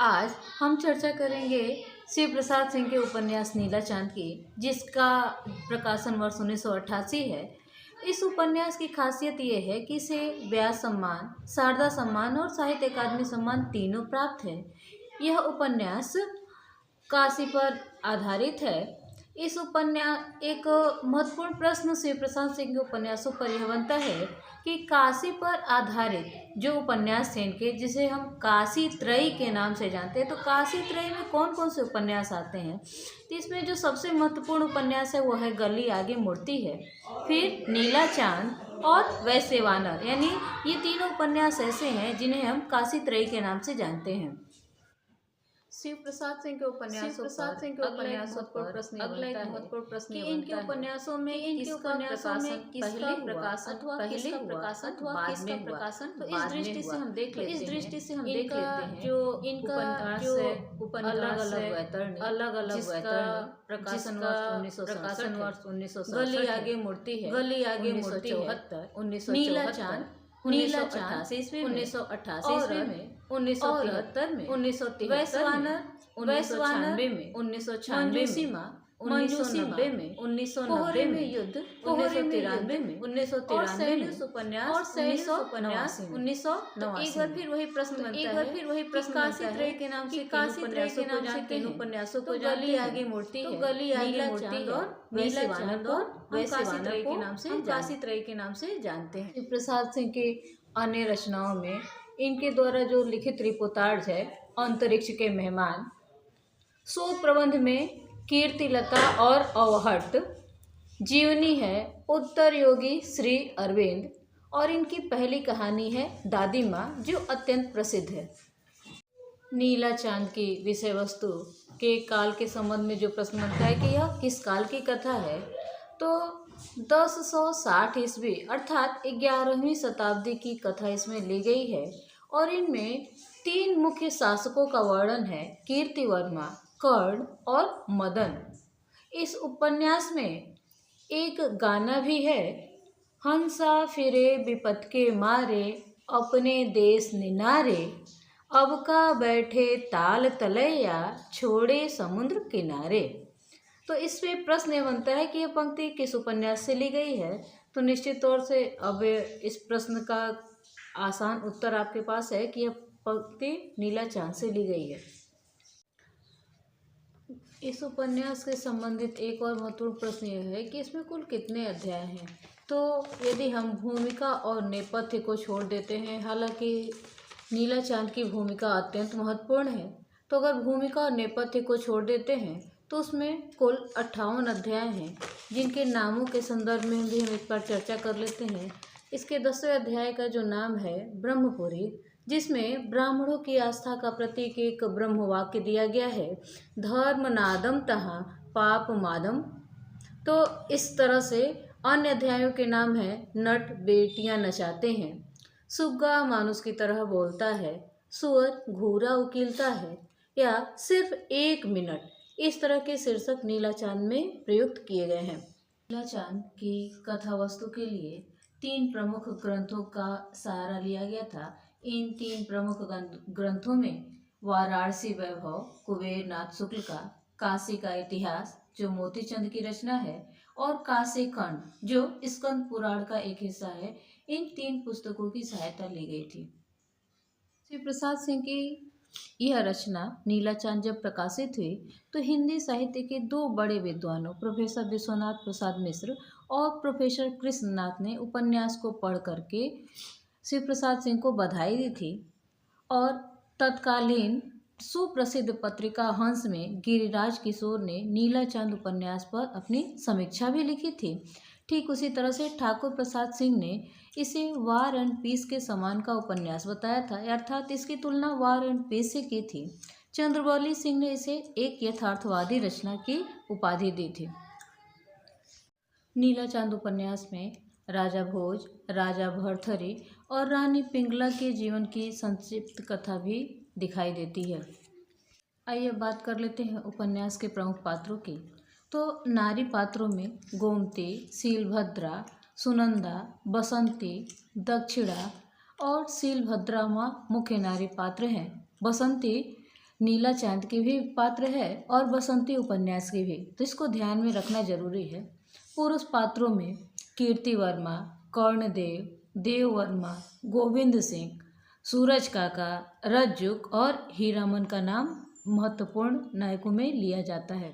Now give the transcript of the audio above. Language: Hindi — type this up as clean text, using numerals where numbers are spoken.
आज हम चर्चा करेंगे शिव प्रसाद सिंह के उपन्यास नीला चांद की, जिसका प्रकाशन वर्ष 1988 है। इस उपन्यास की खासियत ये है कि इसे व्यास सम्मान, शारदा सम्मान और साहित्य अकादमी सम्मान तीनों प्राप्त है। यह उपन्यास काशी पर आधारित है। इस उपन्यास एक महत्वपूर्ण प्रश्न शिव प्रसाद सिंह के उपन्यासों पर यह बनता है कि काशी पर आधारित जो उपन्यास थे इनके, जिसे हम काशी त्रयी के नाम से जानते हैं, तो काशी त्रयी में कौन कौन से उपन्यास आते हैं। तो इसमें जो सबसे महत्वपूर्ण उपन्यास है वो है गली आगे मूर्ति है, फिर नीला चांद और वैसे वानर, यानी ये तीनों उपन्यास ऐसे हैं जिन्हें हम काशी त्रयी के नाम से जानते हैं। शिव प्रसाद सिंह के उपन्यासों पर अगला एक महत्वपूर्ण प्रश्न कि इनके उपन्यासों में किसका प्रकाशन पहले हुआ अथवा किसका प्रकाशन। तो इस दृष्टि से हम देख लेते हैं जो इनका अलग अलग प्रकाशन वर्ष 1967 गली आगे मूर्ति है, 1974 नीला चांद 1988 ईस्वी में, 1973 में, 1973 में, 1993 में, 1996 में, 1990 में, 1990 में युद्ध, 1993 में, 1993 में उपन्यास और 1989। एक बार फिर वही प्रश्न बनता है काशी त्रयी के नाम से तीन उपन्यासों को गली आगे मूर्ति है, गली आगे मूर्ति और वैसे वानर को काशी त्रयी के नाम से जानते हैं। शिव प्रसाद सिंह के अन्य रचनाओं में इनके द्वारा जो लिखित रिपोर्टाज है अंतरिक्ष के मेहमान, शोध प्रबंध में कीर्तिलता और अवहट, जीवनी है उत्तर योगी श्री अरविंद, और इनकी पहली कहानी है दादी माँ जो अत्यंत प्रसिद्ध है। नीला चांद की विषय वस्तु के काल के संबंध में जो प्रश्न बनता है कि यह किस काल की कथा है, तो 1060 ईस्वी अर्थात 11वीं शताब्दी की कथा इसमें ली गई है, और इनमें 3 मुख्य शासकों का वर्णन है, कीर्तिवर्मा, कर्ण और मदन। इस उपन्यास में एक गाना भी है, हंसा फिरे विपत के मारे अपने देश निनारे, अब का बैठे ताल तलैया छोड़े समुद्र किनारे। तो इस पे प्रश्न ये बनता है कि यह पंक्ति किस उपन्यास से ली गई है। तो निश्चित तौर से अब इस प्रश्न का आसान उत्तर आपके पास है कि यह पंक्ति नीला चांद से ली गई है। इस उपन्यास से संबंधित एक और महत्वपूर्ण प्रश्न यह है कि इसमें कुल कितने अध्याय हैं। तो यदि हम भूमिका और नेपथ्य को छोड़ देते हैं, हालांकि नीला चांद की भूमिका अत्यंत महत्वपूर्ण है, तो अगर भूमिका और नेपथ्य को छोड़ देते हैं तो उसमें कुल 58 अध्याय हैं, जिनके नामों के संदर्भ में भी हम एक बार चर्चा कर लेते हैं। इसके 10वें अध्याय का जो नाम है ब्रह्मपुरी, जिसमें ब्राह्मणों की आस्था का प्रतीक एक ब्रह्म वाक्य दिया गया है, धर्म नादम तहाँ पाप मादम। तो इस तरह से अन्य अध्यायों के नाम है नट बेटियां नचाते हैं, सुग्गा मानुष की तरह बोलता है, सुअर घूरा उकीलता है, या सिर्फ 1 मिनट। इस तरह के शीर्षक नीला चांद में प्रयुक्त किए गए हैं। नीला चांद की कथा वस्तु के लिए 3 प्रमुख ग्रंथों का सहारा लिया गया था। इन 3 प्रमुख ग्रंथों में वाराणसी वैभव कुबेर नाथ शुक्ल का, काशी का इतिहास जो मोतीचंद की रचना है, और काशी खंड जो स्कंद पुराण का एक हिस्सा है, इन 3 पुस्तकों की सहायता ली गई थी। शिव प्रसाद सिंह की यह रचना नीला चांद जब प्रकाशित हुई तो हिंदी साहित्य के 2 बड़े विद्वानों प्रोफेसर विश्वनाथ प्रसाद मिश्र और प्रोफेसर कृष्णनाथ ने उपन्यास को पढ़ करके शिव प्रसाद सिंह को बधाई दी थी, और तत्कालीन सुप्रसिद्ध पत्रिका हंस में गिरिराज किशोर ने नीला चांद उपन्यास पर अपनी समीक्षा भी लिखी थी। ठीक उसी तरह से ठाकुर प्रसाद सिंह ने इसे वार एंड पीस के समान का उपन्यास बताया था, अर्थात इसकी तुलना वार एंड पीस से की थी। चंद्रवली सिंह ने इसे एक यथार्थवादी रचना की उपाधि दी थी। नीला चांद उपन्यास में राजा भोज, राजा भरथरी और रानी पिंगला के जीवन की संक्षिप्त कथा भी दिखाई देती है। आइए बात कर लेते हैं उपन्यास के प्रमुख पात्रों की। तो नारी पात्रों में गोमती, शीलभद्रा, सुनंदा, बसंती, दक्षिणा और शीलभद्रा माँ मुख्य नारी पात्र हैं। बसंती नीला चांद की भी पात्र है और बसंती उपन्यास की भी, तो इसको ध्यान में रखना जरूरी है। पुरुष पात्रों में कीर्ति वर्मा, कर्णदेव, देव वर्मा, गोविंद सिंह, सूरज काका, रज्जुक और हीरामन का नाम महत्वपूर्ण नायकों में लिया जाता है।